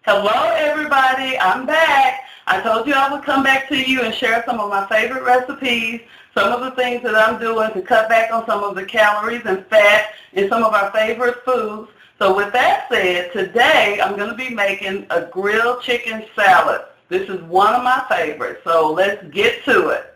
Hello everybody, I'm back. I told you I would come back to you and share some of my favorite recipes, some of the things that I'm doing to cut back on some of the calories and fat in some of our favorite foods. So with that said, today I'm going to be making a grilled chicken salad. This is one of my favorites, so let's get to it.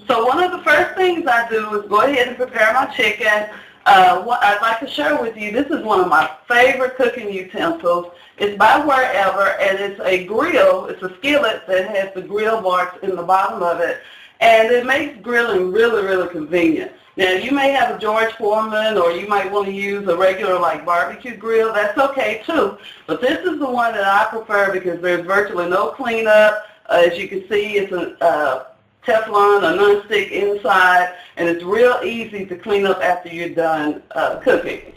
So one of the first things I do is go ahead and prepare my chicken. What I'd like to share with you, this is one of my favorite cooking utensils. It's by Wherever, and it's a grill. It's a skillet that has the grill marks in the bottom of it, and it makes grilling really, really convenient. Now, you may have a George Foreman, or you might want to use a regular like barbecue grill. That's okay too, but this is the one that I prefer because there's virtually no cleanup. As you can see, it's a Teflon or non-stick inside, and it's real easy to clean up after you're done cooking.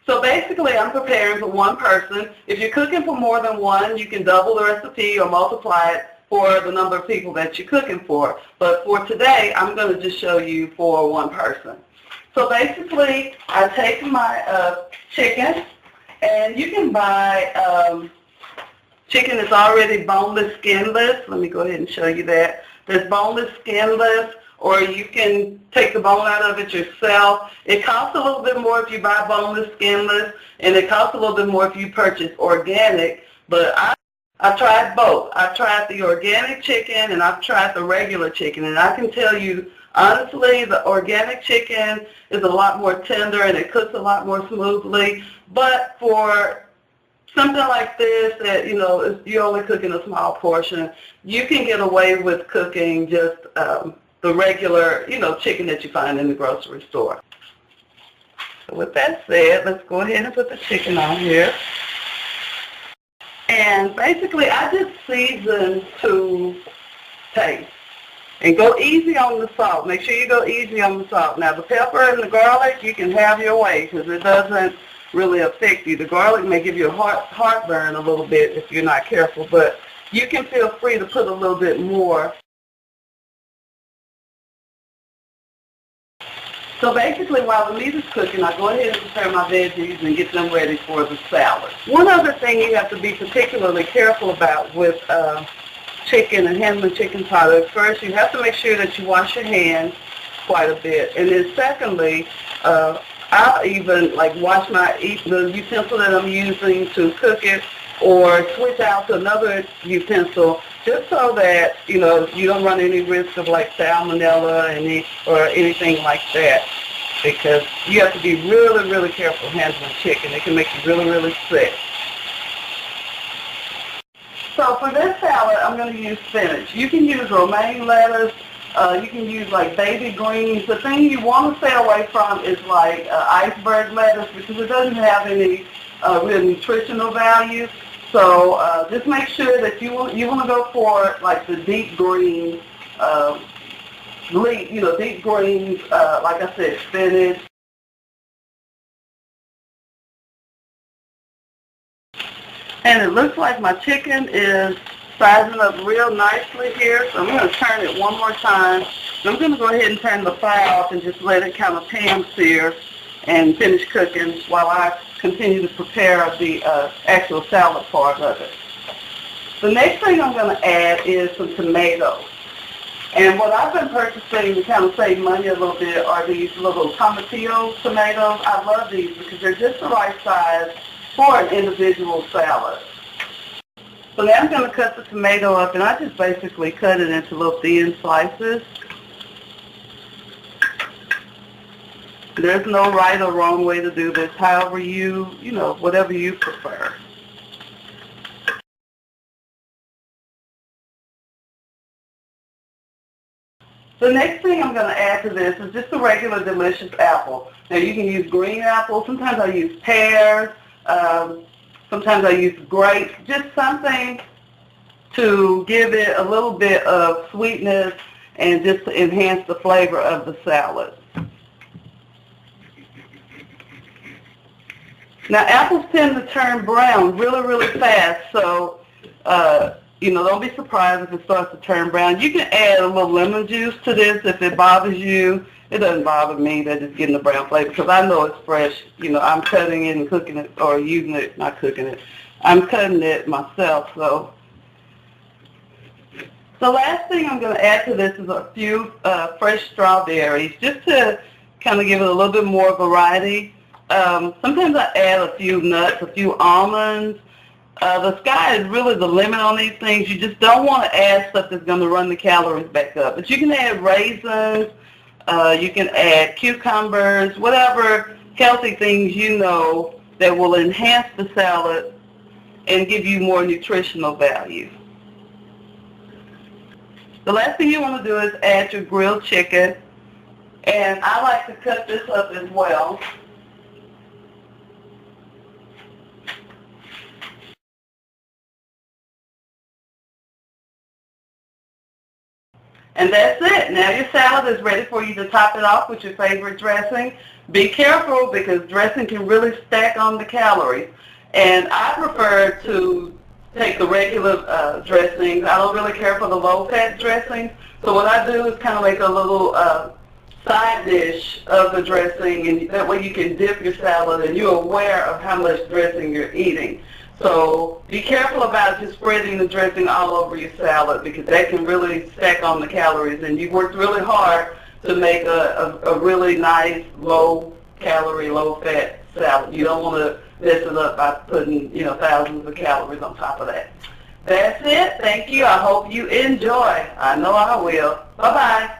So basically, I'm preparing for one person. If you're cooking for more than one, you can double the recipe or multiply it for the number of people that you're cooking for. But for today, I'm going to just show you for one person. So basically, I take my chicken, and you can buy chicken that's already boneless, skinless. Let me go ahead and show you that. There's boneless, skinless, or you can take the bone out of it yourself. It costs a little bit more if you buy boneless, skinless, and it costs a little bit more if you purchase organic. But I tried both. I've tried the organic chicken and I've tried the regular chicken, and I can tell you, honestly, the organic chicken is a lot more tender and it cooks a lot more smoothly. But for something like this that, you're only cooking a small portion, you can get away with cooking just the regular, chicken that you find in the grocery store. So with that said, let's go ahead and put the chicken on here. And basically, I just season to taste. And go easy on the salt. Make sure you go easy on the salt. Now, the pepper and the garlic, you can have your way because it doesn't really affect you. The garlic may give you a heartburn a little bit if you're not careful, but you can feel free to put a little bit more. So basically, while the meat is cooking, I go ahead and prepare my veggies and get them ready for the salad. One other thing you have to be particularly careful about with chicken and handling chicken products, first you have to make sure that you wash your hands quite a bit. And then secondly, I'll even wash the utensil that I'm using to cook it, or switch out to another utensil, just so that you don't run any risk of salmonella or anything like that. Because you have to be really, really careful handling chicken. It can make you really, really sick. So for this salad, I'm going to use spinach. You can use romaine lettuce. You can use baby greens. The thing you want to stay away from is iceberg lettuce because it doesn't have any real nutritional value. So just make sure that you want to go for the deep greens, deep greens. Like I said, spinach. And it looks like my chicken is sizing up real nicely here, so I'm going to turn it one more time. I'm going to go ahead and turn the fire off and just let it kind of pan sear and finish cooking while I continue to prepare the actual salad part of it. The next thing I'm going to add is some tomatoes. And what I've been purchasing to kind of save money a little bit are these little tomatillo tomatoes. I love these because they're just the right size for an individual salad. So now I'm going to cut the tomato up, and I just basically cut it into little thin slices. There's no right or wrong way to do this, however whatever you prefer. The next thing I'm going to add to this is just a regular delicious apple. Now you can use green apples. Sometimes I use pears. Sometimes I use grapes, just something to give it a little bit of sweetness and just to enhance the flavor of the salad. Now apples tend to turn brown really, really fast, so don't be surprised if it starts to turn brown. You can add a little lemon juice to this if it bothers you. It doesn't bother me that it's getting the brown flavor because I know it's fresh. I'm cutting it and cooking it, or using it, not cooking it. I'm cutting it myself. So the last thing I'm going to add to this is a few fresh strawberries, just to kind of give it a little bit more variety. Sometimes I add a few nuts, a few almonds. The sky is really the limit on these things. You just don't want to add stuff that's going to run the calories back up. But you can add raisins, you can add cucumbers, whatever healthy things that will enhance the salad and give you more nutritional value. The last thing you want to do is add your grilled chicken. And I like to cut this up as well. And that's it. Now your salad is ready for you to top it off with your favorite dressing. Be careful because dressing can really stack on the calories. And I prefer to take the regular dressings. I don't really care for the low-fat dressings. So what I do is kind of make a little side dish of the dressing, and that way you can dip your salad and you're aware of how much dressing you're eating. So be careful about just spreading the dressing all over your salad because that can really stack on the calories, and you've worked really hard to make a really nice low-calorie, low-fat salad. You don't want to mess it up by putting thousands of calories on top of that. That's it. Thank you. I hope you enjoy. I know I will. Bye-bye.